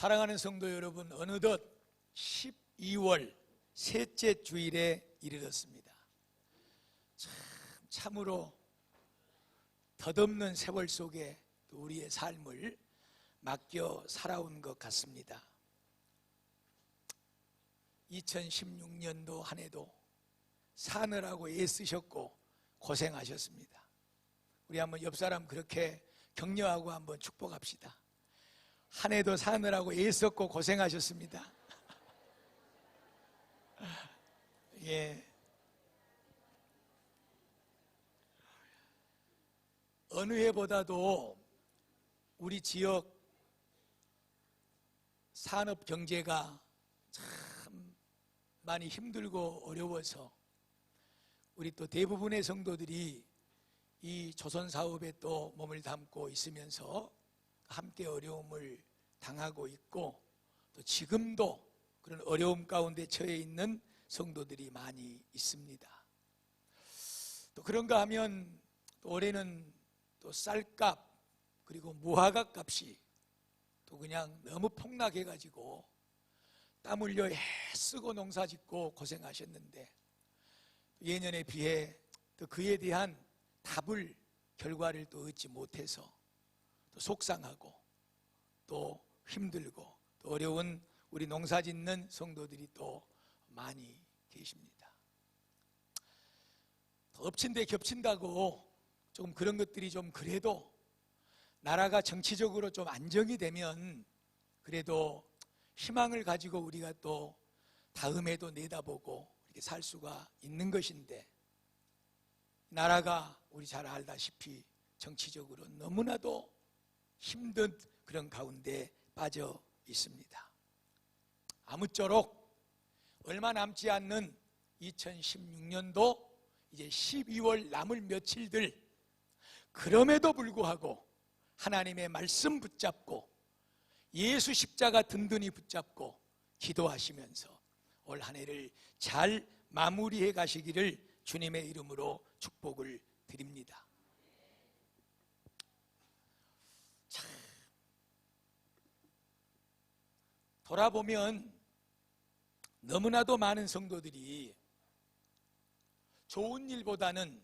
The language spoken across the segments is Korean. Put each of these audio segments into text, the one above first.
사랑하는 성도 여러분, 어느덧 12월 셋째 주일에 이르렀습니다. 참으로 덧없는 세월 속에 우리의 삶을 맡겨 살아온 것 같습니다. 2016년도 한 해도 사느라고 애쓰셨고 고생하셨습니다. 우리 한번 옆 사람 그렇게 격려하고 한번 축복합시다. 한 해도 사느라고 애썼고 고생하셨습니다. 예. 어느 해보다도 우리 지역 산업 경제가 참 많이 힘들고 어려워서 우리 또 대부분의 성도들이 이 조선 사업에 또 몸을 담고 있으면서 함께 어려움을 당하고 있고, 또 지금도 그런 어려움 가운데 처해 있는 성도들이 많이 있습니다. 또 그런가 하면 또 올해는 또 쌀값 그리고 무화과 값이 또 그냥 너무 폭락해가지고 땀 흘려 애쓰고 농사 짓고 고생하셨는데 예년에 비해 또 그에 대한 답을 결과를 또 얻지 못해서 또 속상하고 또 힘들고 또 어려운 우리 농사 짓는 성도들이 또 많이 계십니다. 엎친 데 겹친다고 좀 그런 것들이 좀 그래도 나라가 정치적으로 좀 안정이 되면 그래도 희망을 가지고 우리가 또 다음에도 내다보고 이렇게 살 수가 있는 것인데, 나라가 우리 잘 알다시피 정치적으로 너무나도 힘든 그런 가운데 빠져 있습니다. 아무쪼록 얼마 남지 않는 2016년도 이제 12월 남을 며칠들, 그럼에도 불구하고 하나님의 말씀 붙잡고 예수 십자가 든든히 붙잡고 기도하시면서 올 한 해를 잘 마무리해 가시기를 주님의 이름으로 축복을 드립니다. 참, 돌아보면 너무나도 많은 성도들이 좋은 일보다는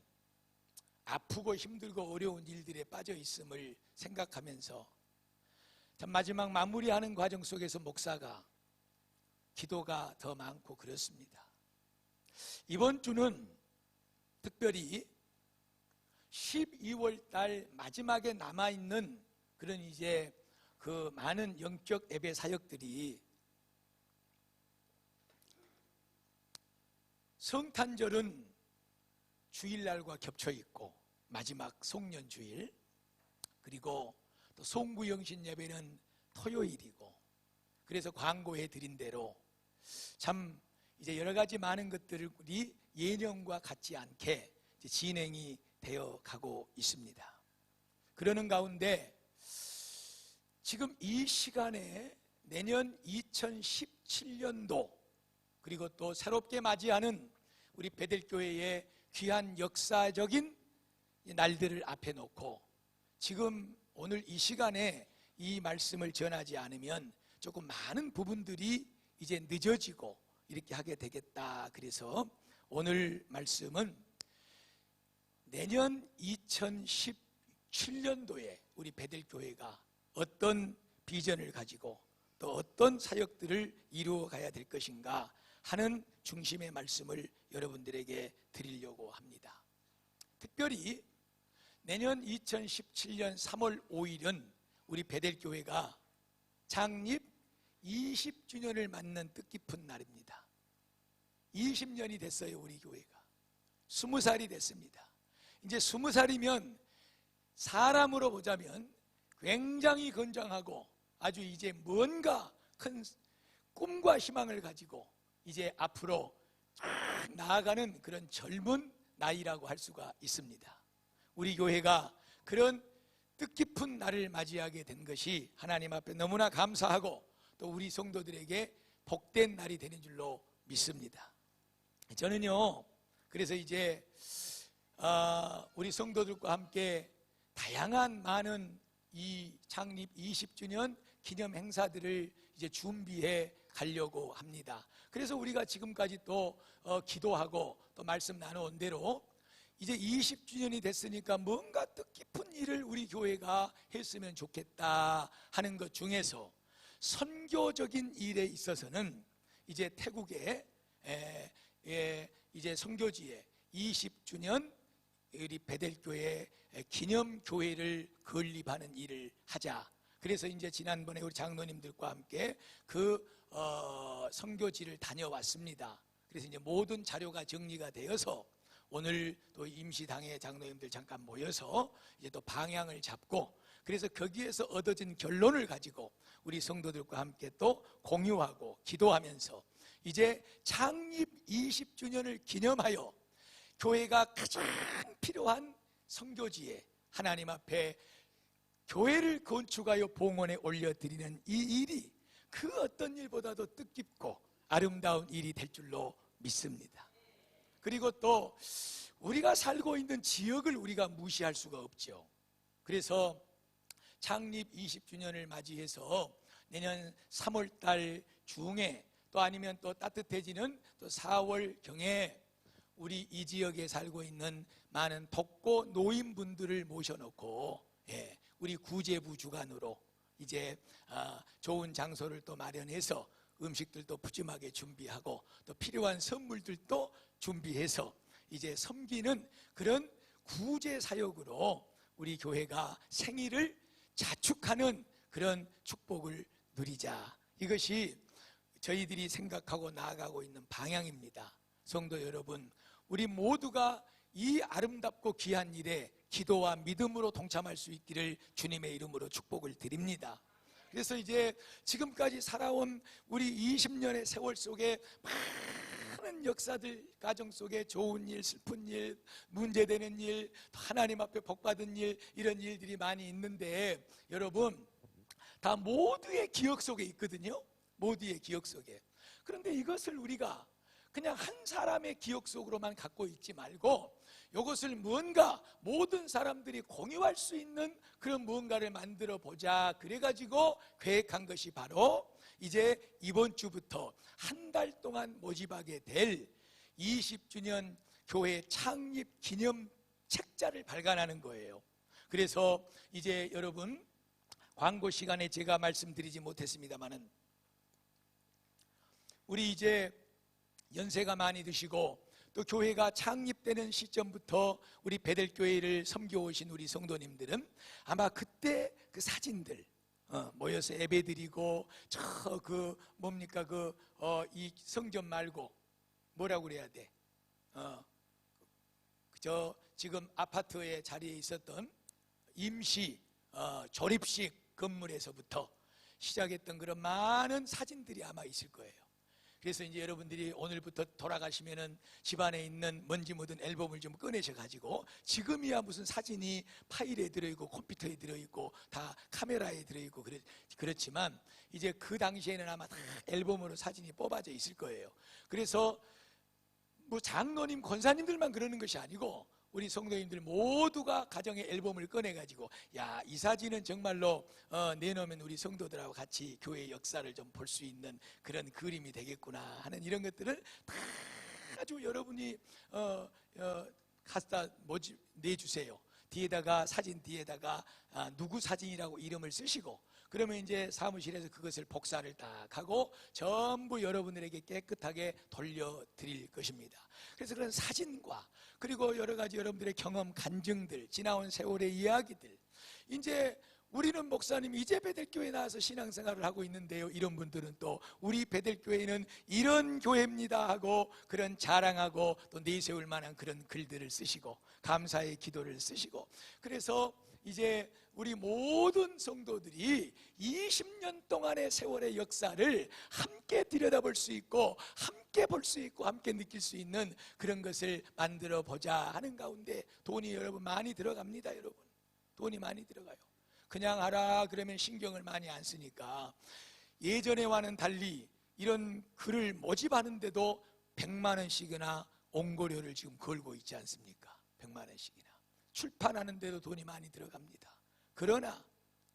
아프고 힘들고 어려운 일들에 빠져 있음을 생각하면서 참 마지막 마무리하는 과정 속에서 목사가 기도가 더 많고 그렇습니다. 이번 주는 특별히 12월 달 마지막에 남아있는 그런 이제 그 많은 영적 예배 사역들이, 성탄절은 주일날과 겹쳐 있고 마지막 송년주일, 그리고 또 송구영신 예배는 토요일이고, 그래서 광고해 드린 대로 참 이제 여러 가지 많은 것들이 예년과 같지 않게 진행이 되어 가고 있습니다. 그러는 가운데 지금 이 시간에 내년 2017년도 그리고 또 새롭게 맞이하는 우리 베델교회의 귀한 역사적인 날들을 앞에 놓고 지금 오늘 이 시간에 이 말씀을 전하지 않으면 조금 많은 부분들이 이제 늦어지고 이렇게 하게 되겠다. 그래서 오늘 말씀은 내년 2017년도에 우리 베델교회가 어떤 비전을 가지고 또 어떤 사역들을 이루어 가야 될 것인가 하는 중심의 말씀을 여러분들에게 드리려고 합니다. 특별히 내년 2017년 3월 5일은 우리 베델교회가 창립 20주년을 맞는 뜻깊은 날입니다. 20년이 됐어요. 우리 교회가 20살이 됐습니다. 이제 20살이면 사람으로 보자면 굉장히 건장하고 아주 이제 뭔가 큰 꿈과 희망을 가지고 이제 앞으로 나아가는 그런 젊은 나이라고 할 수가 있습니다. 우리 교회가 그런 뜻깊은 날을 맞이하게 된 것이 하나님 앞에 너무나 감사하고 또 우리 성도들에게 복된 날이 되는 줄로 믿습니다. 저는요, 그래서 이제 우리 성도들과 함께 다양한 많은 이 창립 20주년 기념 행사들을 이제 준비해 가려고 합니다. 그래서 우리가 지금까지 또 기도하고 또 말씀 나눠온 대로 이제 20주년이 됐으니까 뭔가 뜻깊은 일을 우리 교회가 했으면 좋겠다 하는 것 중에서 선교적인 일에 있어서는 이제 태국에 이제 선교지에 20주년 우리 베델교회 기념교회를 건립하는 일을 하자. 그래서 이제 지난번에 우리 장로님들과 함께 그 선교지를 다녀왔습니다. 그래서 이제 모든 자료가 정리가 되어서 오늘 또 임시당의 장로님들 잠깐 모여서 이제 또 방향을 잡고, 그래서 거기에서 얻어진 결론을 가지고 우리 성도들과 함께 또 공유하고 기도하면서 이제 창립 20주년을 기념하여 교회가 가장 필요한 선교지에 하나님 앞에 교회를 건축하여 봉헌에 올려드리는 이 일이 그 어떤 일보다도 뜻깊고 아름다운 일이 될 줄로 믿습니다. 그리고 또 우리가 살고 있는 지역을 우리가 무시할 수가 없죠. 그래서 창립 20주년을 맞이해서 내년 3월달 중에 또 아니면 또 따뜻해지는 또 4월경에 우리 이 지역에 살고 있는 많은 독거 노인분들을 모셔놓고 우리 구제부 주관으로 이제 좋은 장소를 또 마련해서 음식들도 푸짐하게 준비하고 또 필요한 선물들도 준비해서 이제 섬기는 그런 구제 사역으로 우리 교회가 생일을 자축하는 그런 축복을 누리자. 이것이 저희들이 생각하고 나아가고 있는 방향입니다. 성도 여러분, 우리 모두가 이 아름답고 귀한 일에 기도와 믿음으로 동참할 수 있기를 주님의 이름으로 축복을 드립니다. 그래서 이제 지금까지 살아온 우리 20년의 세월 속에 많은 역사들, 가정 속에 좋은 일, 슬픈 일, 문제되는 일, 하나님 앞에 복받은 일, 이런 일들이 많이 있는데 여러분 다 모두의 기억 속에 있거든요. 모두의 기억 속에. 그런데 이것을 우리가 그냥 한 사람의 기억 속으로만 갖고 있지 말고 이것을 뭔가 모든 사람들이 공유할 수 있는 그런 무언가를 만들어 보자. 그래가지고 계획한 것이 바로 이제 이번 주부터 한 달 동안 모집하게 될 20주년 교회 창립 기념 책자를 발간하는 거예요. 그래서 이제 여러분 광고 시간에 제가 말씀드리지 못했습니다만은 우리 이제 연세가 많이 드시고 또 교회가 창립되는 시점부터 우리 베델교회를 섬겨오신 우리 성도님들은 아마 그때 그 사진들 모여서 예배드리고 저 그 뭡니까 이 성전 말고 뭐라고 그래야 돼? 저 지금 아파트의 자리에 있었던 임시 조립식 건물에서부터 시작했던 그런 많은 사진들이 아마 있을 거예요. 그래서 이제 여러분들이 오늘부터 돌아가시면은 집안에 있는 먼지 묻은 앨범을 좀 꺼내셔 가지고 지금이야 무슨 사진이 파일에 들어있고 컴퓨터에 들어있고 다 카메라에 들어있고 그렇지만 이제 그 당시에는 아마 다 앨범으로 사진이 뽑아져 있을 거예요. 그래서 뭐 장로님, 권사님들만 그러는 것이 아니고 우리 성도님들 모두가 가정의 앨범을 꺼내가지고 야, 이 사진은 정말로 내놓으면 우리 성도들하고 같이 교회의 역사를 좀 볼 수 있는 그런 그림이 되겠구나 하는 이런 것들을 다 아주 여러분이 갖다 내주세요. 뒤에다가 사진 뒤에다가 누구 사진이라고 이름을 쓰시고 그러면 이제 사무실에서 그것을 복사를 딱 하고 전부 여러분들에게 깨끗하게 돌려드릴 것입니다. 그래서 그런 사진과 그리고 여러 가지 여러분들의 경험, 간증들, 지나온 세월의 이야기들, 이제 우리는 목사님 이제 베델교회 나와서 신앙생활을 하고 있는데요, 이런 분들은 또 우리 베델교회는 이런 교회입니다 하고 그런 자랑하고 또 내세울 만한 그런 글들을 쓰시고 감사의 기도를 쓰시고, 그래서 이제 우리 모든 성도들이 20년 동안의 세월의 역사를 함께 들여다볼 수 있고 함께 볼 수 있고 함께 느낄 수 있는 그런 것을 만들어 보자 하는 가운데 돈이 여러분 많이 들어갑니다. 여러분 돈이 많이 들어가요. 그냥 하라 그러면 신경을 많이 안 쓰니까 예전에와는 달리 이런 글을 모집하는데도 100만 원씩이나 옹고료를 지금 걸고 있지 않습니까? 100만 원씩이나 출판하는데도 돈이 많이 들어갑니다. 그러나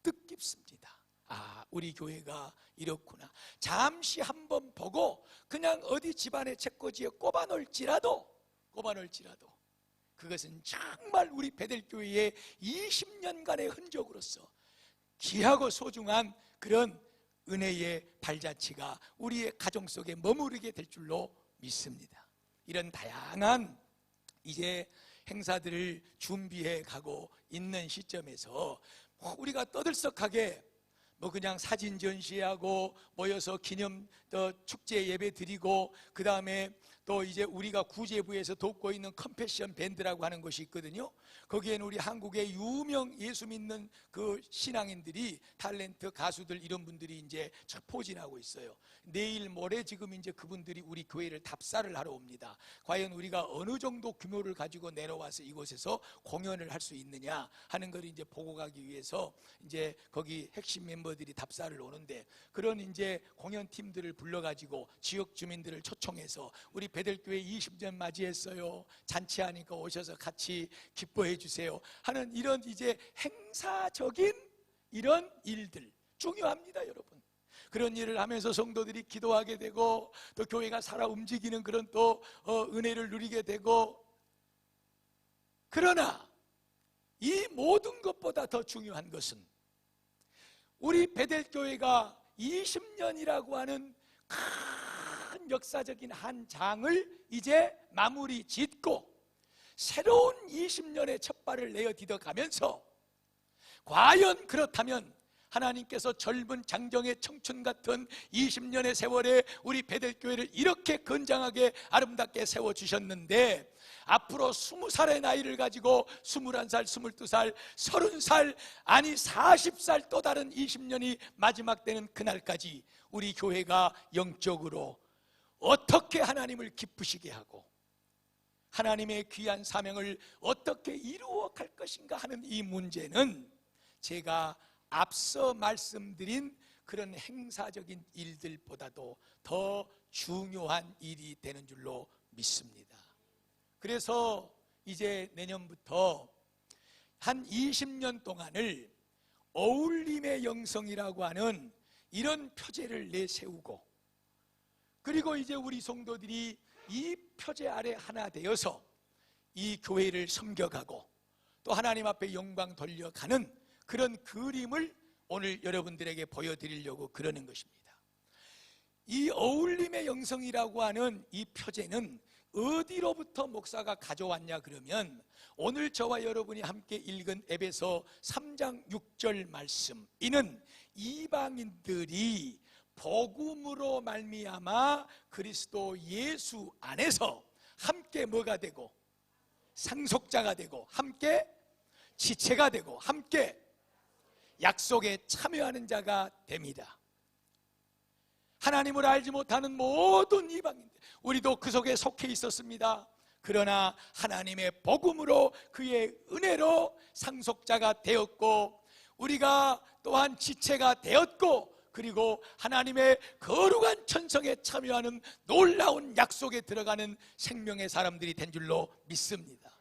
뜻깊습니다. 아, 우리 교회가 이렇구나. 잠시 한번 보고 그냥 어디 집안의 책꽂이에 꼽아놓을지라도 그것은 정말 우리 베델교회의 20년간의 흔적으로서 귀하고 소중한 그런 은혜의 발자취가 우리의 가정 속에 머무르게 될 줄로 믿습니다. 이런 다양한 이제 행사들을 준비해 가고 있는 시점에서 우리가 떠들썩하게 그냥 사진 전시하고 모여서 기념 축제 예배 드리고, 그 다음에 또 이제 우리가 구제부에서 돕고 있는 컴패션 밴드라고 하는 것이 있거든요. 거기에는 우리 한국의 유명 예수 믿는 그 신앙인들이, 탤런트 가수들, 이런 분들이 이제 포진하고 있어요. 내일 모레 지금 이제 그분들이 우리 교회를 답사를 하러 옵니다. 과연 우리가 어느 정도 규모를 가지고 내려와서 이곳에서 공연을 할 수 있느냐 하는 걸 이제 보고 가기 위해서 이제 거기 핵심 멤버들이 답사를 오는데, 그런 이제 공연팀들을 불러가지고 지역 주민들을 초청해서 우리 베델교회 20년 맞이했어요, 잔치하니까 오셔서 같이 기뻐해 주세요 하는 이런 이제 행사적인 이런 일들 중요합니다, 여러분. 그런 일을 하면서 성도들이 기도하게 되고, 또 교회가 살아 움직이는 그런 또 은혜를 누리게 되고. 그러나 이 모든 것보다 더 중요한 것은 우리 베델교회가 20년이라고 하는 큰 역사적인 한 장을 이제 마무리 짓고 새로운 20년의 첫 발을 내어 디뎌가면서, 과연 그렇다면 하나님께서 젊은 장정의 청춘 같은 20년의 세월에 우리 베델교회를 이렇게 건장하게 아름답게 세워주셨는데, 앞으로 20살의 나이를 가지고 21살, 22살, 30살, 아니 40살 또 다른 20년이 마지막 되는 그날까지 우리 교회가 영적으로 어떻게 하나님을 기쁘시게 하고 하나님의 귀한 사명을 어떻게 이루어 갈 것인가 하는 이 문제는 제가 앞서 말씀드린 그런 행사적인 일들보다도 더 중요한 일이 되는 줄로 믿습니다. 그래서 이제 내년부터 한 20년 동안을 어울림의 영성이라고 하는 이런 표제를 내세우고, 그리고 이제 우리 성도들이 이 표제 아래 하나 되어서 이 교회를 섬겨가고 또 하나님 앞에 영광 돌려가는 그런 그림을 오늘 여러분들에게 보여드리려고 그러는 것입니다. 이 어울림의 영성이라고 하는 이 표제는 어디로부터 목사가 가져왔냐 그러면, 오늘 저와 여러분이 함께 읽은 에베소 3장 6절 말씀, 이는 이방인들이 복음으로 말미암아 그리스도 예수 안에서 함께 뭐가 되고 상속자가 되고 함께 지체가 되고 함께 약속에 참여하는 자가 됩니다. 하나님을 알지 못하는 모든 이방인들, 우리도 그 속에 속해 있었습니다. 그러나 하나님의 복음으로 그의 은혜로 상속자가 되었고, 우리가 또한 지체가 되었고, 그리고 하나님의 거룩한 천성에 참여하는 놀라운 약속에 들어가는 생명의 사람들이 된 줄로 믿습니다.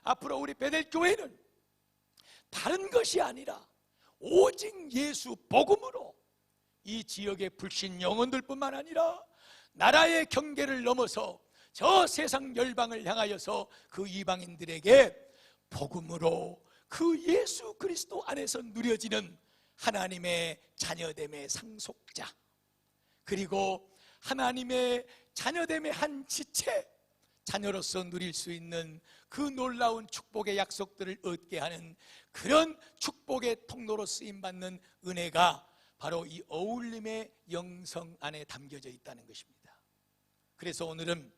앞으로 우리 베델교회는 다른 것이 아니라 오직 예수 복음으로 이 지역의 불신 영혼들뿐만 아니라 나라의 경계를 넘어서 저 세상 열방을 향하여서 그 이방인들에게 복음으로 그 예수 그리스도 안에서 누려지는 하나님의 자녀됨의 상속자, 그리고 하나님의 자녀됨의 한 지체, 자녀로서 누릴 수 있는 그 놀라운 축복의 약속들을 얻게 하는 그런 축복의 통로로 쓰임받는 은혜가 바로 이 어울림의 영성 안에 담겨져 있다는 것입니다. 그래서 오늘은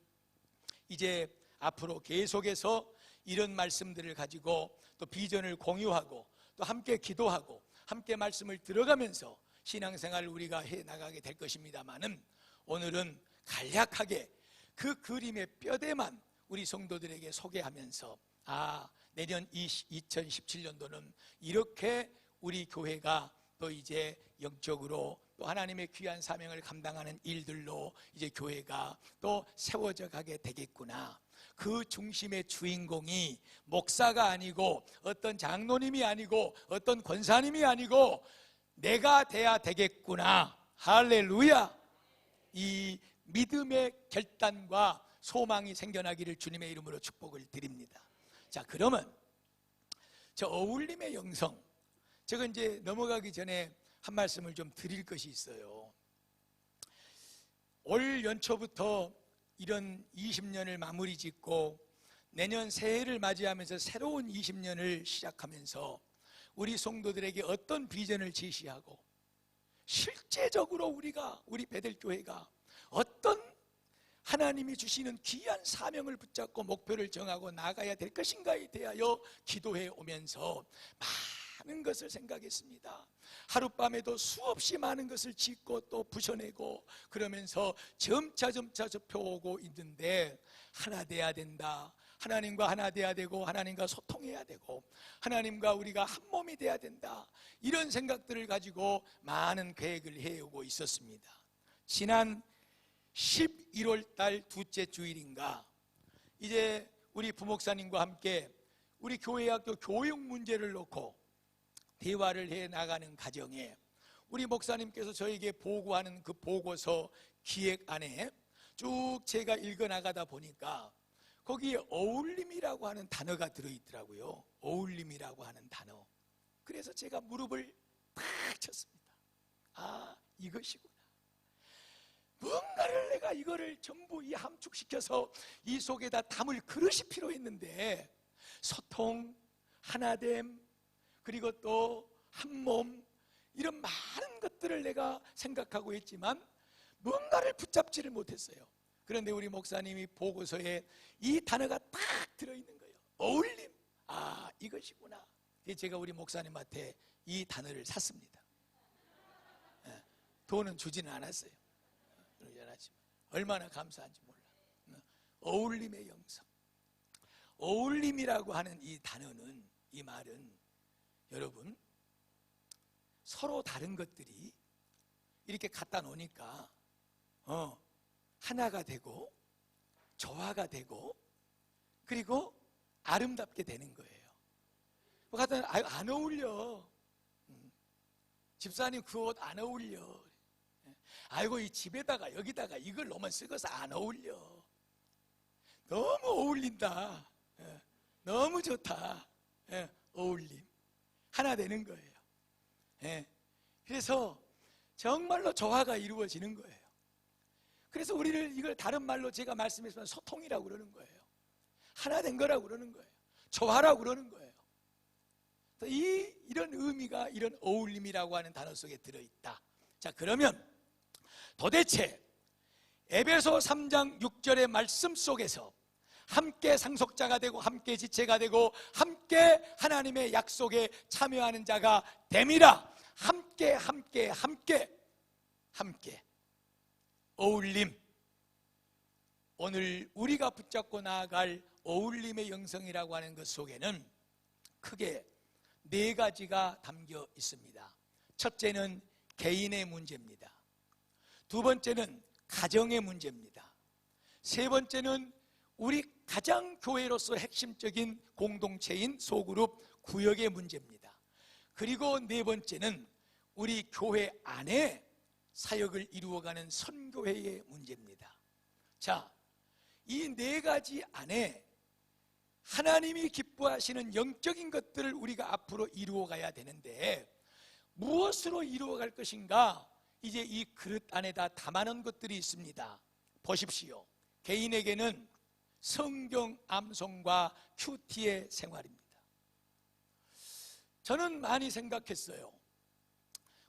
이제 앞으로 계속해서 이런 말씀들을 가지고 또 비전을 공유하고 또 함께 기도하고 함께 말씀을 들어가면서 신앙생활을 우리가 해나가게 될 것입니다마는, 오늘은 간략하게 그 그림의 뼈대만 우리 성도들에게 소개하면서, 내년 2017년도는 이렇게 우리 교회가 또 이제 영적으로 또 하나님의 귀한 사명을 감당하는 일들로 이제 교회가 또 세워져 가게 되겠구나. 그 중심의 주인공이 목사가 아니고 어떤 장로님이 아니고 어떤 권사님이 아니고 내가 돼야 되겠구나. 할렐루야. 이 믿음의 결단과 소망이 생겨나기를 주님의 이름으로 축복을 드립니다. 자, 그러면 저 어울림의 영성, 제가 이제 넘어가기 전에 한 말씀을 좀 드릴 것이 있어요. 올 연초부터 이런 20년을 마무리 짓고 내년 새해를 맞이하면서 새로운 20년을 시작하면서 우리 성도들에게 어떤 비전을 제시하고 실제적으로 우리 베델교회가 어떤 하나님이 주시는 귀한 사명을 붙잡고 목표를 정하고 나가야 될 것인가에 대하여 기도해 오면서 많은 것을 생각했습니다. 하룻밤에도 수없이 많은 것을 짓고 또 부셔내고 그러면서 점차 좁혀오고 있는데, 하나 돼야 된다. 하나님과 하나 돼야 되고 하나님과 소통해야 되고 하나님과 우리가 한 몸이 돼야 된다. 이런 생각들을 가지고 많은 계획을 해오고 있었습니다. 지난 11월 달 둘째 주일인가 이제 우리 부목사님과 함께 우리 교회학교 교육 문제를 놓고 대화를 해 나가는 과정에 우리 목사님께서 저에게 보고하는 그 보고서 기획 안에 쭉 제가 읽어 나가다 보니까 거기에 어울림이라고 하는 단어가 들어있더라고요. 어울림이라고 하는 단어. 그래서 제가 무릎을 탁 쳤습니다. 아, 이것이구나. 뭔가를 내가 이거를 전부 이 함축시켜서 이 속에다 담을 그릇이 필요했는데, 소통, 하나됨, 그리고 또 한몸, 이런 많은 것들을 내가 생각하고 있지만 뭔가를 붙잡지를 못했어요. 그런데 우리 목사님이 보고서에 이 단어가 딱 들어있는 거예요. 어울림. 아, 이것이구나. 제가 우리 목사님한테 이 단어를 샀습니다. 돈은 주지는 않았어요. 얼마나 감사한지 몰라. 어울림의 영성. 어울림이라고 하는 이 단어는, 이 말은 여러분 서로 다른 것들이 이렇게 갖다 놓으니까 하나가 되고 조화가 되고 그리고 아름답게 되는 거예요. 갖다 안 어울려. 집사님 그 옷 안 어울려. 아이고 이 집에다가 여기다가 이걸 놓으면 썩어서 안 어울려. 너무 어울린다. 너무 좋다. 어울림. 하나 되는 거예요. 그래서 정말로 조화가 이루어지는 거예요. 그래서 우리를 이걸 다른 말로 제가 말씀했지만 소통이라고 그러는 거예요. 하나 된 거라고 그러는 거예요. 조화라고 그러는 거예요. 이런 의미가 이런 어울림이라고 하는 단어 속에 들어있다. 자, 그러면 도대체 에베소 3장 6절의 말씀 속에서 함께 상속자가 되고 함께 지체가 되고 함께 하나님의 약속에 참여하는 자가 됨이라. 함께 어울림. 오늘 우리가 붙잡고 나아갈 어울림의 영성이라고 하는 것 속에는 크게 4가지가 담겨 있습니다. 첫째는 개인의 문제입니다. 두 번째는 가정의 문제입니다. 세 번째는 우리 가장 교회로서 핵심적인 공동체인 소그룹 구역의 문제입니다. 그리고 네 번째는 우리 교회 안에 사역을 이루어가는 선교회의 문제입니다. 자, 이 4가지 안에 하나님이 기뻐하시는 영적인 것들을 우리가 앞으로 이루어가야 되는데 무엇으로 이루어갈 것인가? 이제 이 그릇 안에다 담아놓은 것들이 있습니다. 보십시오. 개인에게는 성경 암송과 큐티의 생활입니다. 저는 많이 생각했어요.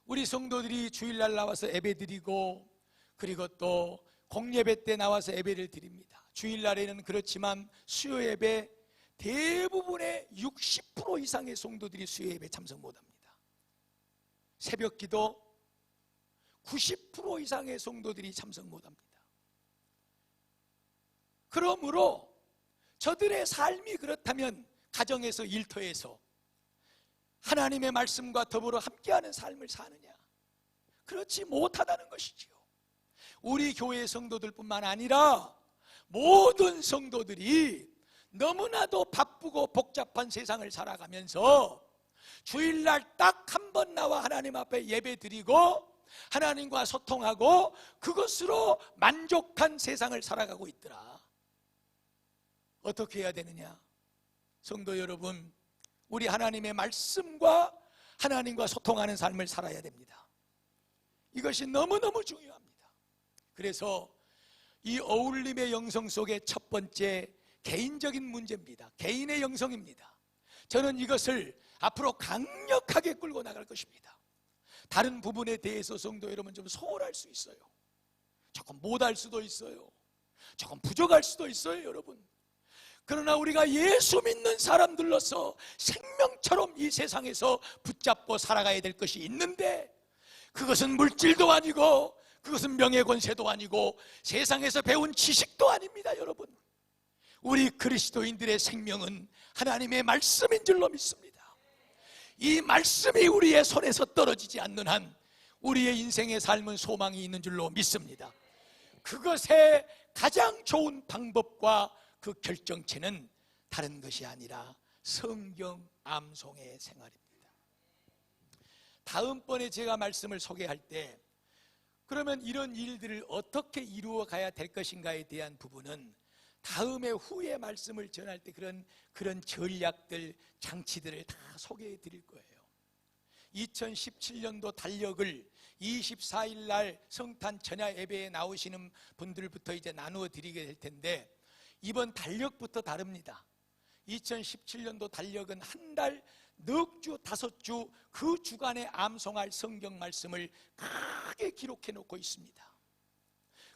우리 성도들이 주일날 나와서 예배드리고 그리고 또 공예배 때 나와서 예배를 드립니다. 주일날에는 그렇지만 수요예배 대부분의 60% 이상의 성도들이 수요예배 참석 못합니다. 새벽기도 90% 이상의 성도들이 참석 못합니다. 그러므로 저들의 삶이 그렇다면 가정에서 일터에서 하나님의 말씀과 더불어 함께하는 삶을 사느냐? 그렇지 못하다는 것이지요. 우리 교회 성도들뿐만 아니라 모든 성도들이 너무나도 바쁘고 복잡한 세상을 살아가면서 주일날 딱 한 번 나와 하나님 앞에 예배 드리고 하나님과 소통하고 그것으로 만족한 세상을 살아가고 있더라. 어떻게 해야 되느냐? 성도 여러분, 우리 하나님의 말씀과 하나님과 소통하는 삶을 살아야 됩니다. 이것이 너무너무 중요합니다. 그래서 이 어울림의 영성 속의 첫 번째 개인적인 문제입니다. 개인의 영성입니다. 저는 이것을 앞으로 강력하게 끌고 나갈 것입니다. 다른 부분에 대해서 성도 여러분 좀 소홀할 수 있어요. 조금 못할 수도 있어요. 조금 부족할 수도 있어요, 여러분. 그러나 우리가 예수 믿는 사람들로서 생명처럼 이 세상에서 붙잡고 살아가야 될 것이 있는데, 그것은 물질도 아니고 그것은 명예권세도 아니고 세상에서 배운 지식도 아닙니다. 여러분, 우리 그리스도인들의 생명은 하나님의 말씀인 줄로 믿습니다. 이 말씀이 우리의 손에서 떨어지지 않는 한 우리의 인생의 삶은 소망이 있는 줄로 믿습니다. 그것의 가장 좋은 방법과 그 결정체는 다른 것이 아니라 성경 암송의 생활입니다. 다음번에 제가 말씀을 소개할 때 그러면 이런 일들을 어떻게 이루어 가야 될 것인가에 대한 부분은 다음에 후에 말씀을 전할 때 그런 전략들, 장치들을 다 소개해 드릴 거예요. 2017년도 달력을 24일 날 성탄 전야 예배에 나오시는 분들부터 이제 나누어 드리게 될 텐데, 이번 달력부터 다릅니다. 2017년도 달력은 한 달 넉 주, 5주 그 주간에 암송할 성경 말씀을 크게 기록해 놓고 있습니다.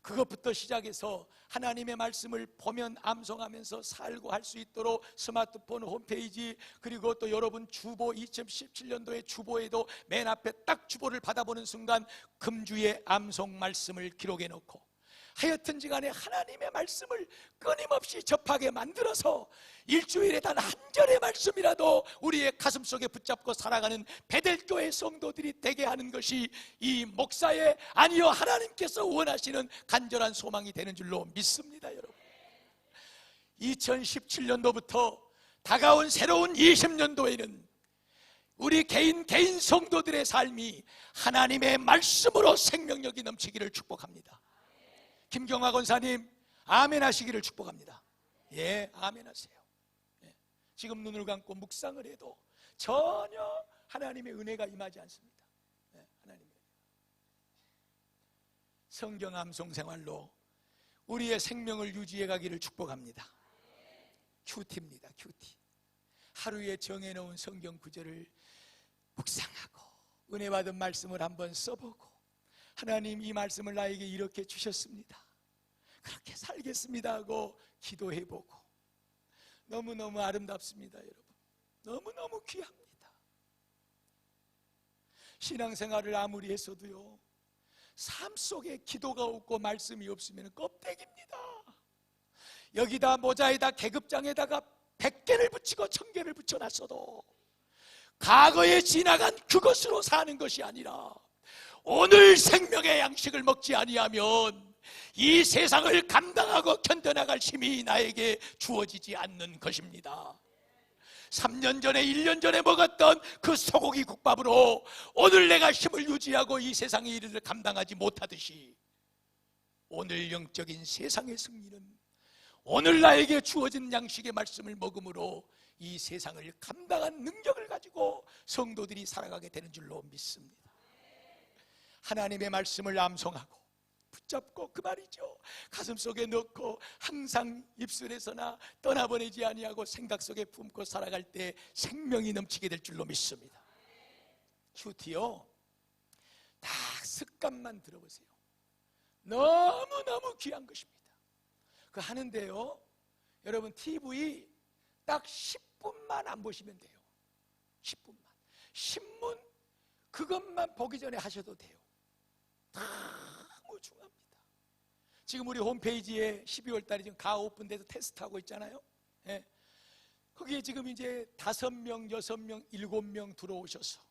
그것부터 시작해서 하나님의 말씀을 보면 암송하면서 살고 할 수 있도록 스마트폰 홈페이지, 그리고 또 여러분 주보, 2017년도의 주보에도 맨 앞에 딱 주보를 받아보는 순간 금주의 암송 말씀을 기록해 놓고, 하여튼지간에 하나님의 말씀을 끊임없이 접하게 만들어서 일주일에 단 한 절의 말씀이라도 우리의 가슴 속에 붙잡고 살아가는 베델교회 성도들이 되게 하는 것이 이 목사의, 아니요 하나님께서 원하시는 간절한 소망이 되는 줄로 믿습니다. 여러분, 2017년도부터 다가온 새로운 20년도에는 우리 개인 성도들의 삶이 하나님의 말씀으로 생명력이 넘치기를 축복합니다. 김경화 권사님 아멘 하시기를 축복합니다. 예, 아멘 하세요. 예, 지금 눈을 감고 묵상을 해도 전혀 하나님의 은혜가 임하지 않습니다. 예, 하나님의 성경 암송 생활로 우리의 생명을 유지해 가기를 축복합니다. 큐티입니다. 큐티. 하루에 정해놓은 성경 구절을 묵상하고 은혜 받은 말씀을 한번 써보고, 하나님 이 말씀을 나에게 이렇게 주셨습니다, 그렇게 살겠습니다 하고 기도해보고, 너무너무 아름답습니다. 여러분, 너무너무 귀합니다. 신앙생활을 아무리 했어도요, 삶 속에 기도가 없고 말씀이 없으면 껍데기입니다. 여기다 모자에다 계급장에다가 100개를 붙이고 1000개를 붙여놨어도 과거에 지나간 그것으로 사는 것이 아니라 오늘 생명의 양식을 먹지 아니하면 이 세상을 감당하고 견뎌나갈 힘이 나에게 주어지지 않는 것입니다. 3년 전에 1년 전에 먹었던 그 소고기 국밥으로 오늘 내가 힘을 유지하고 이 세상의 일을 감당하지 못하듯이, 오늘 영적인 세상의 승리는 오늘 나에게 주어진 양식의 말씀을 먹음으로 이 세상을 감당한 능력을 가지고 성도들이 살아가게 되는 줄로 믿습니다. 하나님의 말씀을 암송하고 붙잡고, 그 말이죠, 가슴속에 넣고 항상 입술에서나 떠나보내지 아니하고 생각 속에 품고 살아갈 때 생명이 넘치게 될 줄로 믿습니다. 큐티요, 딱 습관만 들어보세요. 너무너무 귀한 것입니다. 그 하는데요, 여러분 TV 딱 10분만 안 보시면 돼요. 10분만. 신문 그것만 보기 전에 하셔도 돼요. 너무 중요합니다. 지금 우리 홈페이지에 12월 달에 지금 가 오픈돼서 테스트하고 있잖아요. 예. 거기에 지금 이제 5명, 6명, 7명 들어오셔서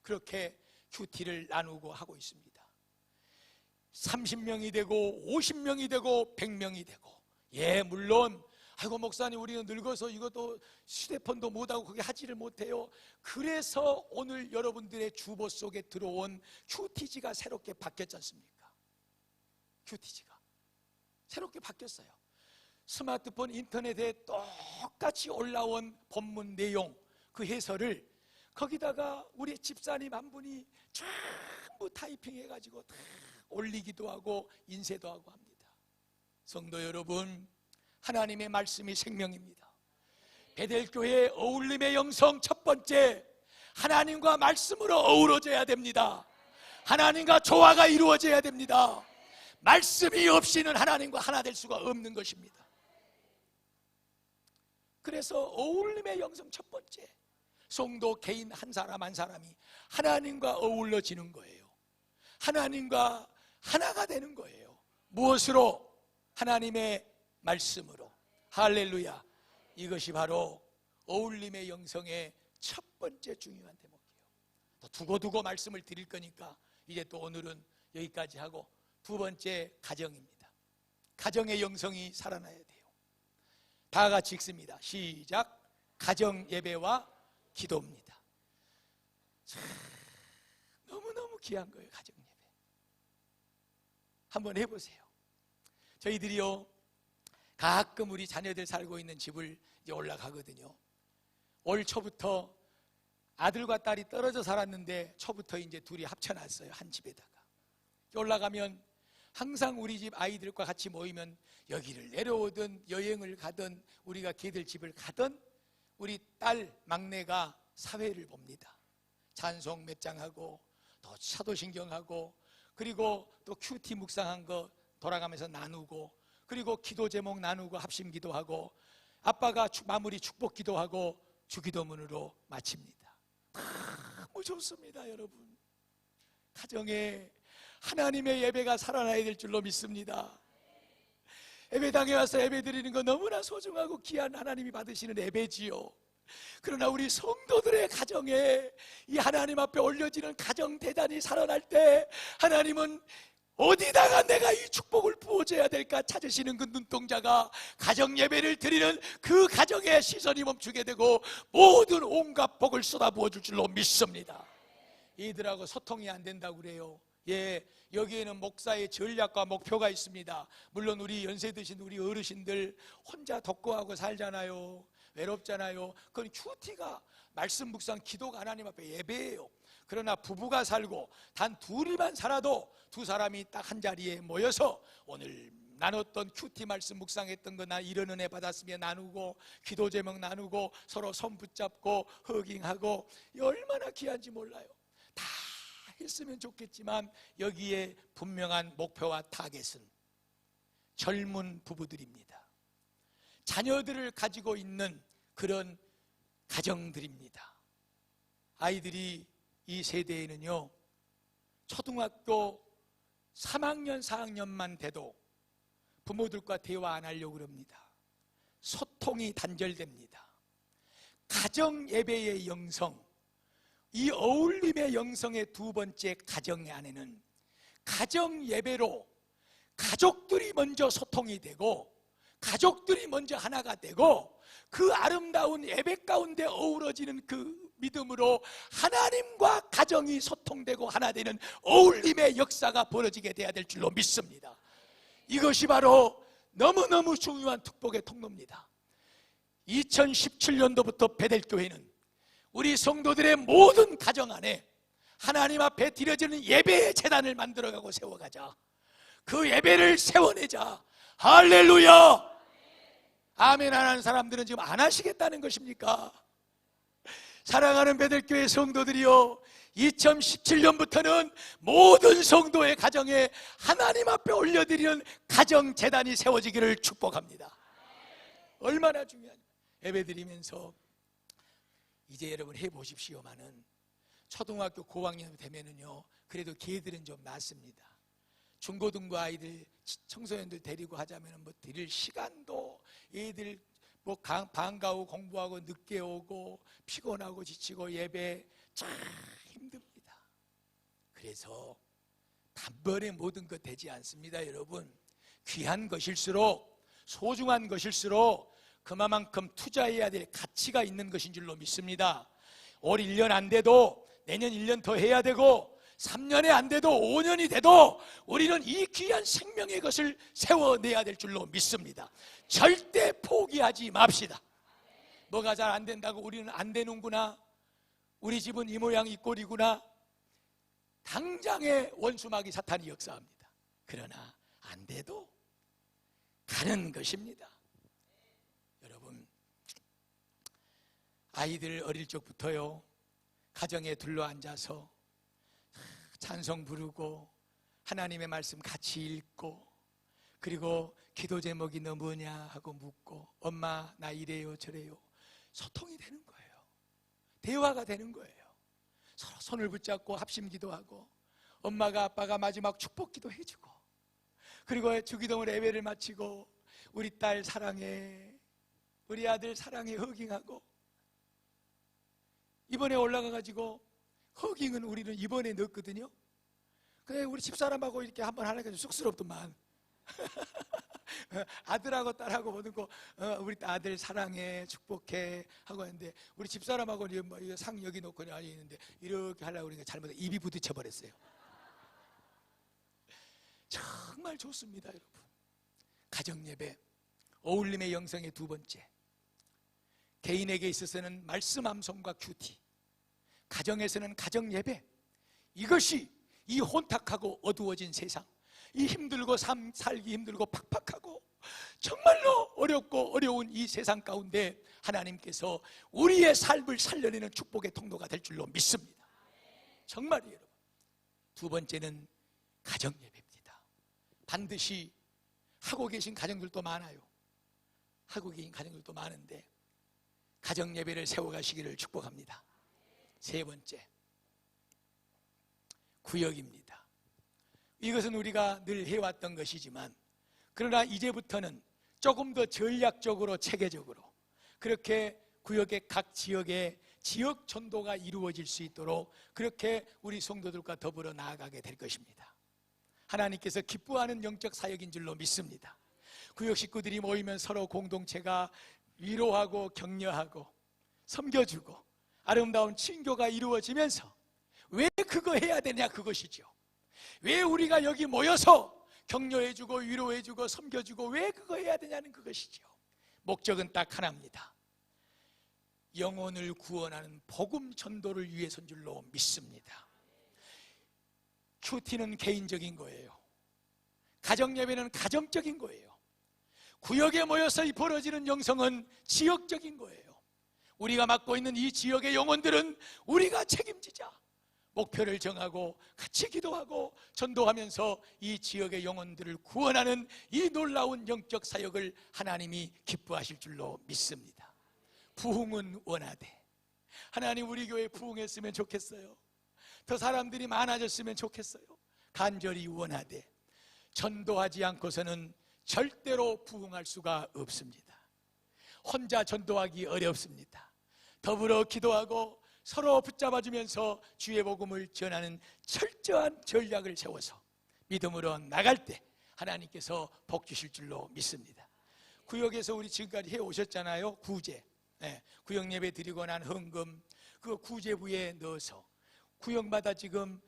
그렇게 큐티를 나누고 하고 있습니다. 30명이 되고 50명이 되고 100명이 되고, 예, 물론 아이고 목사님 우리는 늙어서 이것도 휴대폰도 못하고 그게 하지를 못해요. 그래서 오늘 여러분들의 주보 속에 들어온 QTG가 새롭게 바뀌었지 않습니까? QTG가 새롭게 바뀌었어요. 스마트폰 인터넷에 똑같이 올라온 본문 내용 그 해설을 거기다가 우리 집사님 한 분이 전부 타이핑해가지고 다 올리기도 하고 인쇄도 하고 합니다. 성도 여러분, 하나님의 말씀이 생명입니다. 베델교회 어울림의 영성 첫 번째, 하나님과 말씀으로 어우러져야 됩니다. 하나님과 조화가 이루어져야 됩니다. 말씀이 없이는 하나님과 하나 될 수가 없는 것입니다. 그래서 어울림의 영성 첫 번째, 성도 개인 한 사람 한 사람이 하나님과 어울러지는 거예요. 하나님과 하나가 되는 거예요. 무엇으로? 하나님의 말씀으로. 할렐루야. 이것이 바로 어울림의 영성의 첫 번째 중요한 대목이에요. 또 두고두고 말씀을 드릴 거니까 이제 또 오늘은 여기까지 하고, 두 번째 가정입니다. 가정의 영성이 살아나야 돼요. 다 같이 읽습니다. 시작. 가정 예배와 기도입니다. 참, 너무너무 귀한 거예요. 가정 예배 한번 해보세요. 저희들이요 가끔 우리 자녀들 살고 있는 집을 이제 올라가거든요. 올 초부터 아들과 딸이 떨어져 살았는데 초부터 이제 둘이 합쳐놨어요. 한 집에다가 올라가면 항상 우리 집 아이들과 같이 모이면 여기를 내려오든 여행을 가든 우리가 걔들 집을 가든 우리 딸 막내가 사회를 봅니다. 찬송 몇 장하고 또 사도신경하고 그리고 또 큐티 묵상한 거 돌아가면서 나누고 그리고 기도 제목 나누고 합심 기도하고 아빠가 마무리 축복 기도하고 주기도문으로 마칩니다. 너무 좋습니다. 여러분, 가정에 하나님의 예배가 살아나야 될 줄로 믿습니다. 예배당에 와서 예배 드리는 거 너무나 소중하고 귀한 하나님이 받으시는 예배지요. 그러나 우리 성도들의 가정에 이 하나님 앞에 올려지는 가정 대단히 살아날 때 하나님은 어디다가 내가 이 축복을 부어줘야 될까 찾으시는 그 눈동자가 가정 예배를 드리는 그 가정에 시선이 멈추게 되고 모든 온갖 복을 쏟아부어 줄 줄로 믿습니다. 이들하고 소통이 안 된다고 그래요. 예, 여기에는 목사의 전략과 목표가 있습니다. 물론 우리 연세 드신 우리 어르신들 혼자 독거하고 살잖아요. 외롭잖아요. 그건 큐티가 말씀 묵상 기도가 하나님 앞에 예배예요. 그러나 부부가 살고 단 둘이만 살아도 두 사람이 딱 한 자리에 모여서 오늘 나눴던 큐티 말씀 묵상했던 거 나 이런 은혜 받았으면 나누고 기도 제목 나누고 서로 손 붙잡고 허깅하고 얼마나 귀한지 몰라요. 다 했으면 좋겠지만 여기에 분명한 목표와 타겟은 젊은 부부들입니다. 자녀들을 가지고 있는 그런 가정들입니다. 아이들이 이 세대에는요 초등학교 3학년 4학년만 돼도 부모들과 대화 안 하려고 그럽니다. 소통이 단절됩니다. 가정 예배의 영성, 이 어울림의 영성의 두 번째 가정의 안에는 가정 예배로 가족들이 먼저 소통이 되고 가족들이 먼저 하나가 되고 그 아름다운 예배 가운데 어우러지는 그 믿음으로 하나님과 가정이 소통되고 하나 되는 어울림의 역사가 벌어지게 돼야 될 줄로 믿습니다. 이것이 바로 너무너무 중요한 축복의 통로입니다. 2017년도부터 베델교회는 우리 성도들의 모든 가정 안에 하나님 앞에 드려지는 예배의 제단을 만들어가고 세워가자. 그 예배를 세워내자. 할렐루야. 아멘 안 하는 사람들은 지금 안 하시겠다는 것입니까? 사랑하는 베델교회 성도들이요, 2017년부터는 모든 성도의 가정에 하나님 앞에 올려드리는 가정 제단이 세워지기를 축복합니다. 얼마나 중요한지 예배 드리면서 이제 여러분 해보십시오만은 초등학교 고학년 되면은요 그래도 걔들은 좀 낫습니다. 중고등부 아이들 청소년들 데리고 하자면 뭐 드릴 시간도 애들 뭐 방과후 공부하고 늦게 오고 피곤하고 지치고 예배 참 힘듭니다. 그래서 단번에 모든 것 되지 않습니다. 여러분, 귀한 것일수록 소중한 것일수록 그만큼 투자해야 될 가치가 있는 것인 줄로 믿습니다. 올 1년 안 돼도 내년 1년 더 해야 되고 3년에 안 돼도 5년이 돼도 우리는 이 귀한 생명의 것을 세워내야 될 줄로 믿습니다. 절대 포기하지 맙시다. 뭐가 잘 안 된다고 우리는 안 되는구나, 우리 집은 이 모양 이 꼴이구나, 당장의 원수마귀 사탄이 역사합니다. 그러나 안 돼도 가는 것입니다. 여러분, 아이들 어릴 적부터요, 가정에 둘러앉아서 찬송 부르고 하나님의 말씀 같이 읽고, 그리고 기도 제목이 너 뭐냐 하고 묻고, 엄마 나 이래요 저래요, 소통이 되는 거예요. 대화가 되는 거예요. 서로 손을 붙잡고 합심 기도하고, 엄마가 아빠가 마지막 축복 기도 해주고, 그리고 주기도문 예배를 마치고 우리 딸 사랑해, 우리 아들 사랑해 허깅하고, 이번에 올라가가지고 허깅은 우리는 이번에 넣었거든요. 근데 우리 집사람하고 이렇게 한번 하니까 좀 쑥스럽더만. 아들하고 딸하고 보는 거, 우리 아들 사랑해 축복해 하고 했는데, 우리 집사람하고 뭐 상 여기 놓고 아니 있는데 이렇게 하려고 그러니까 잘못해 입이 부딪혀 버렸어요. 정말 좋습니다. 여러분, 가정예배 어울림의 영성의 두 번째, 개인에게 있어서는 말씀 암송과 큐티, 가정에서는 가정예배. 이것이 이 혼탁하고 어두워진 세상, 이 힘들고 살기 힘들고 팍팍하고 정말로 어렵고 어려운 이 세상 가운데 하나님께서 우리의 삶을 살려내는 축복의 통로가 될 줄로 믿습니다. 정말이에요. 여러분, 두 번째는 가정예배입니다. 반드시 하고 계신 가정들도 많아요. 하고 계신 가정들도 많은데 가정예배를 세워가시기를 축복합니다. 세 번째, 구역입니다. 이것은 우리가 늘 해왔던 것이지만, 그러나 이제부터는 조금 더 전략적으로 체계적으로 그렇게 구역의 각 지역에 지역 전도가 이루어질 수 있도록 그렇게 우리 성도들과 더불어 나아가게 될 것입니다. 하나님께서 기뻐하는 영적 사역인 줄로 믿습니다. 구역 식구들이 모이면 서로 공동체가 위로하고 격려하고 섬겨주고 아름다운 친교가 이루어지면서, 왜 그거 해야 되냐 그것이죠. 왜 우리가 여기 모여서 격려해주고 위로해주고 섬겨주고 왜 그거 해야 되냐는 그것이죠. 목적은 딱 하나입니다. 영혼을 구원하는 복음 전도를 위해서인 줄로 믿습니다. 큐티는 개인적인 거예요. 가정예배는 가정적인 거예요. 구역에 모여서 벌어지는 영성은 지역적인 거예요. 우리가 맡고 있는 이 지역의 영혼들은 우리가 책임지자. 목표를 정하고 같이 기도하고 전도하면서 이 지역의 영혼들을 구원하는 이 놀라운 영적 사역을 하나님이 기뻐하실 줄로 믿습니다. 부흥은 원하되, 하나님 우리 교회 부흥했으면 좋겠어요. 더 사람들이 많아졌으면 좋겠어요. 간절히 원하되 전도하지 않고서는 절대로 부흥할 수가 없습니다. 혼자 전도하기 어렵습니다. 더불어 기도하고 서로 붙잡아주면서 주의 복음을 전하는 철저한 전략을 세워서 믿음으로 나갈 때 하나님께서 복 주실 줄로 믿습니다. 구역에서 우리 지금까지 해오셨잖아요. 구제, 구역 예배 드리고 난 헌금, 그 구제부에 넣어서 구역마다 지금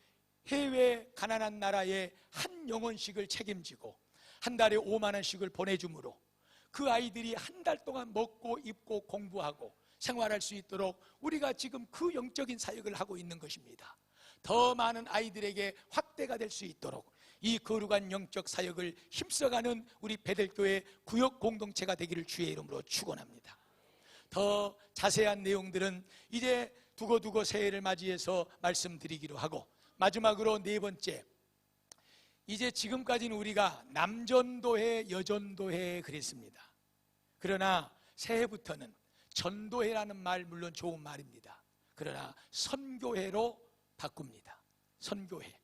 해외 가난한 나라에 한 영혼씩을 책임지고 한 달에 5만 원씩을 보내주므로 그 아이들이 한 달 동안 먹고 입고 공부하고 생활할 수 있도록 우리가 지금 그 영적인 사역을 하고 있는 것입니다. 더 많은 아이들에게 확대가 될 수 있도록 이 거룩한 영적 사역을 힘써가는 우리 베델교회 구역 공동체가 되기를 주의 이름으로 축원합니다. 더 자세한 내용들은 이제 두고두고 새해를 맞이해서 말씀드리기로 하고, 마지막으로 네 번째, 이제 지금까지는 우리가 남전도회, 여전도회 그랬습니다. 그러나 새해부터는 전도회라는 말 물론 좋은 말입니다. 그러나 선교회로 바꿉니다. 선교회,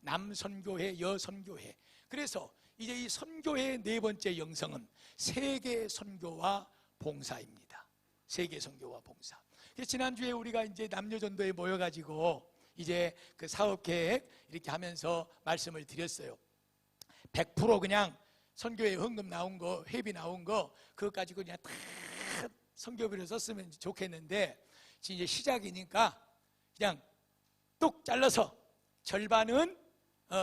남선교회, 여선교회. 그래서 이제 이 선교회의 네 번째 영성은 세계 선교와 봉사입니다. 세계 선교와 봉사. 지난주에 우리가 이제 남녀전도에 모여가지고 이제 그 사업계획 이렇게 하면서 말씀을 드렸어요. 100% 그냥 선교회 헌금 나온 거, 회비 나온 거 그거 가지고 그냥 다 선교비를 썼으면 좋겠는데 이제 시작이니까 그냥 뚝 잘라서 절반은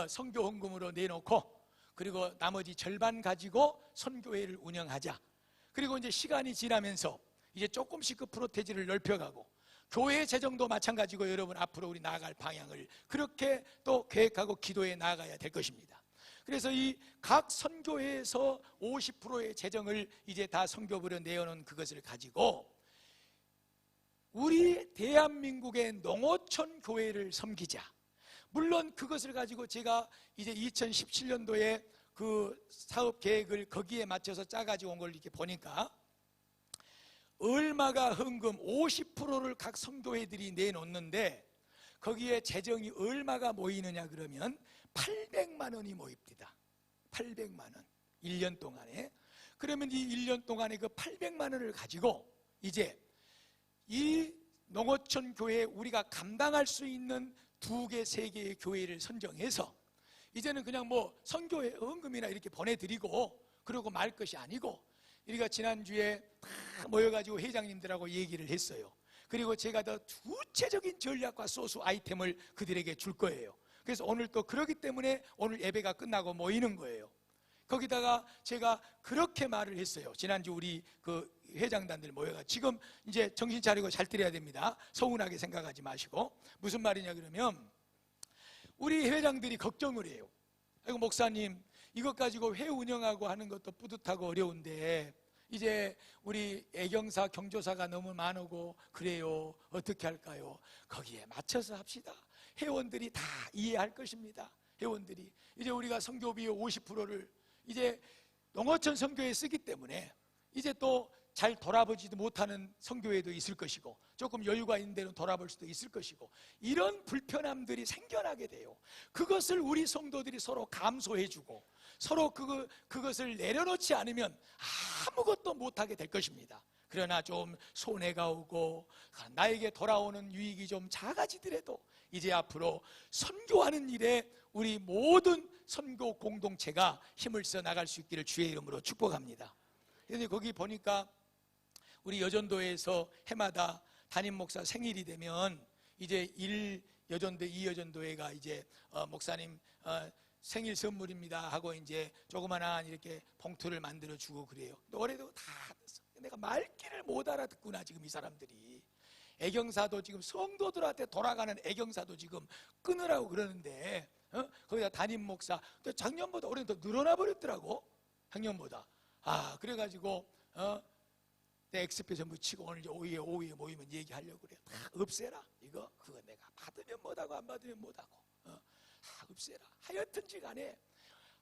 선교 헌금으로 내놓고 그리고 나머지 절반 가지고 선교회를 운영하자. 그리고 이제 시간이 지나면서 이제 조금씩 그 프로테지를 넓혀가고 교회 재정도 마찬가지고 여러분 앞으로 우리 나아갈 방향을 그렇게 또 계획하고 기도해 나아가야 될 것입니다. 그래서 이 각 선교회에서 50%의 재정을 이제 다 선교부로 내어놓은 그것을 가지고 우리 대한민국의 농어촌 교회를 섬기자. 물론 그것을 가지고 제가 이제 2017년도에 그 사업 계획을 거기에 맞춰서 짜가지고 온 걸 이렇게 보니까 얼마가 헌금 50%를 각 선교회들이 내놓는데 거기에 재정이 얼마가 모이느냐 그러면 800만 원이 모입니다. 800만 원 1년 동안에. 그러면 이 1년 동안에 그 800만 원을 가지고 이제 이 농어촌 교회에 우리가 감당할 수 있는 2개, 3개의 교회를 선정해서 이제는 그냥 뭐 선교회 헌금이나 이렇게 보내드리고 그러고 말 것이 아니고 우리가 지난주에 다 모여가지고 회장님들하고 얘기를 했어요. 그리고 제가 더 구체적인 전략과 소스 아이템을 그들에게 줄 거예요. 그래서 오늘 또 그러기 때문에 오늘 예배가 끝나고 모이는 거예요. 거기다가 제가 그렇게 말을 했어요. 지난주 우리 그 회장단들 모여가 지금 이제 정신 차리고 잘 드려야 됩니다. 서운하게 생각하지 마시고. 무슨 말이냐 그러면 우리 회장들이 걱정을 해요. 아이고 목사님 이것 가지고 회 운영하고 하는 것도 뿌듯하고 어려운데 이제 우리 애경사 경조사가 너무 많고 그래요. 어떻게 할까요? 거기에 맞춰서 합시다. 회원들이 다 이해할 것입니다. 회원들이 이제 우리가 선교비의 50%를 이제 농어촌 선교에 쓰기 때문에 이제 또 잘 돌아보지도 못하는 선교회도 있을 것이고 조금 여유가 있는 데는 돌아볼 수도 있을 것이고 이런 불편함들이 생겨나게 돼요. 그것을 우리 성도들이 서로 감소해주고 서로 그것을 내려놓지 않으면 아무것도 못하게 될 것입니다. 그러나 좀 손해가 오고 나에게 돌아오는 유익이 좀 작아지더라도 이제 앞으로 선교하는 일에 우리 모든 선교 공동체가 힘을 써 나갈 수 있기를 주의 이름으로 축복합니다. 그런데 거기 보니까 우리 여전도에서 해마다 담임 목사 생일이 되면 이제 1여전도 2여전도회가 이제 목사님 생일 선물입니다 하고 이제 조그만한 이렇게 봉투를 만들어 주고 그래요. 올해도 다 됐어. 내가 말귀를 못 알아듣구나 지금 이 사람들이. 애경사도 지금 성도들한테 돌아가는 애경사도 지금 끊으라고 그러는데 거기다 담임 목사 작년보다 올해는 더 늘어나 버렸더라고. 작년보다. 그래가지고 내 엑스페 전부 치고 오늘 이제 오후에 모이면 얘기하려고 그래요. 다 없애라. 그거 내가 받으면 못하고 안 받으면 못하고 다 없애라. 하여튼지 간에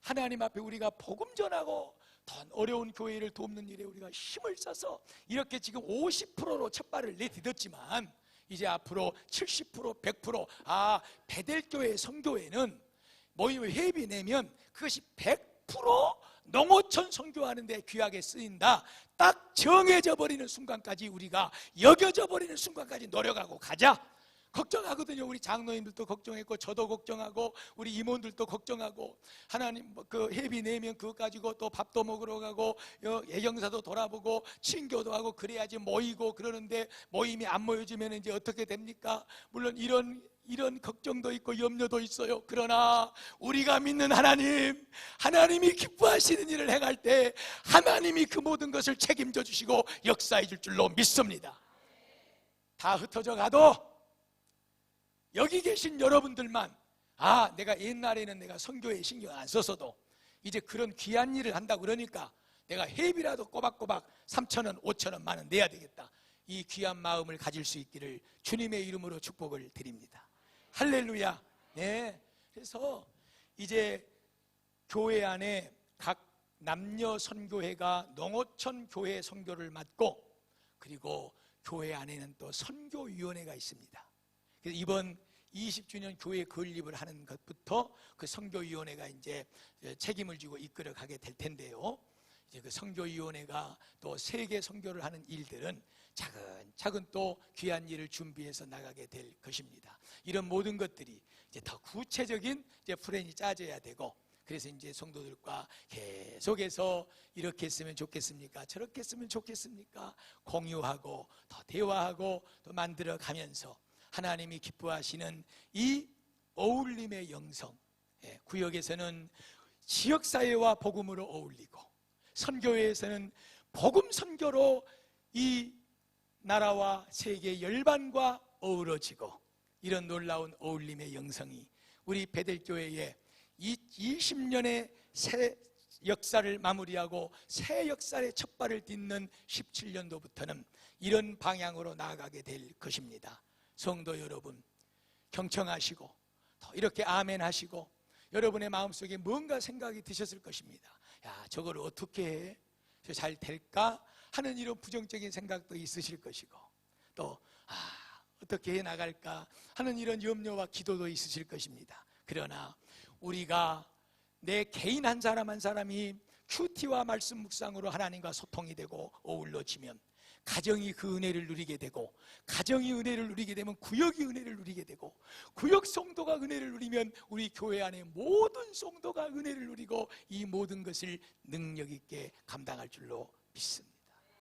하나님 앞에 우리가 복음 전하고 더 어려운 교회를 돕는 일에 우리가 힘을 써서 이렇게 지금 50%로 첫 발을 내딛었지만 이제 앞으로 70%, 100% 베델교회 선교회는 모임을 회비 내면 그것이 100% 농어촌 선교하는 데 귀하게 쓰인다. 딱 정해져 버리는 순간까지 우리가 여겨져 버리는 순간까지 노력하고 가자. 걱정하거든요. 우리 장로님들도 걱정했고 저도 걱정하고 우리 임원들도 걱정하고 하나님 그 회비 내면 그거 가지고 또 밥도 먹으러 가고 예경사도 돌아보고 친교도 하고 그래야지 모이고 그러는데 모임이 안 모여지면 이제 어떻게 됩니까? 물론 이런 걱정도 있고 염려도 있어요. 그러나 우리가 믿는 하나님이 기뻐하시는 일을 행할 때 하나님이 그 모든 것을 책임져 주시고 역사해 줄 줄로 믿습니다. 다 흩어져 가도 여기 계신 여러분들만 내가 옛날에는 내가 선교에 신경 안 썼어도 이제 그런 귀한 일을 한다고 그러니까 내가 회비라도 꼬박꼬박 3,000원, 5,000원, 10,000원 내야 되겠다. 이 귀한 마음을 가질 수 있기를 주님의 이름으로 축복을 드립니다. 할렐루야. 네. 그래서 이제 교회 안에 각 남녀 선교회가 농어촌 교회 선교를 맡고 그리고 교회 안에는 또 선교위원회가 있습니다. 그래서 이번 20주년 교회 건립을 하는 것부터 그 선교위원회가 이제 책임을 지고 이끌어 가게 될 텐데요. 이제 그 선교위원회가 또 세계 선교를 하는 일들은 차근차근 또 귀한 일을 준비해서 나가게 될 것입니다. 이런 모든 것들이 이제 더 구체적인 이제 플랜이 짜져야 되고 그래서 이제 성도들과 계속해서 이렇게 했으면 좋겠습니까? 저렇게 했으면 좋겠습니까? 공유하고 더 대화하고 또 만들어 가면서 하나님이 기뻐하시는 이 어울림의 영성, 구역에서는 지역사회와 복음으로 어울리고, 선교회에서는 복음 선교로 이 나라와 세계 열반과 어우러지고, 이런 놀라운 어울림의 영성이 우리 베델교회의 20년의 새 역사를 마무리하고 새 역사의 첫 발을 딛는 17년도부터는 이런 방향으로 나아가게 될 것입니다. 성도 여러분, 경청하시고 또 이렇게 아멘 하시고, 여러분의 마음속에 뭔가 생각이 드셨을 것입니다. 야, 저걸 어떻게 해? 잘 될까? 하는 이런 부정적인 생각도 있으실 것이고, 또 어떻게 해 나갈까 하는 이런 염려와 기도도 있으실 것입니다. 그러나 우리가 내 개인 한 사람 한 사람이 큐티와 말씀 묵상으로 하나님과 소통이 되고 어울러지면 가정이 그 은혜를 누리게 되고, 가정이 은혜를 누리게 되면 구역이 은혜를 누리게 되고, 구역 성도가 은혜를 누리면 우리 교회 안에 모든 성도가 은혜를 누리고, 이 모든 것을 능력 있게 감당할 줄로 믿습니다.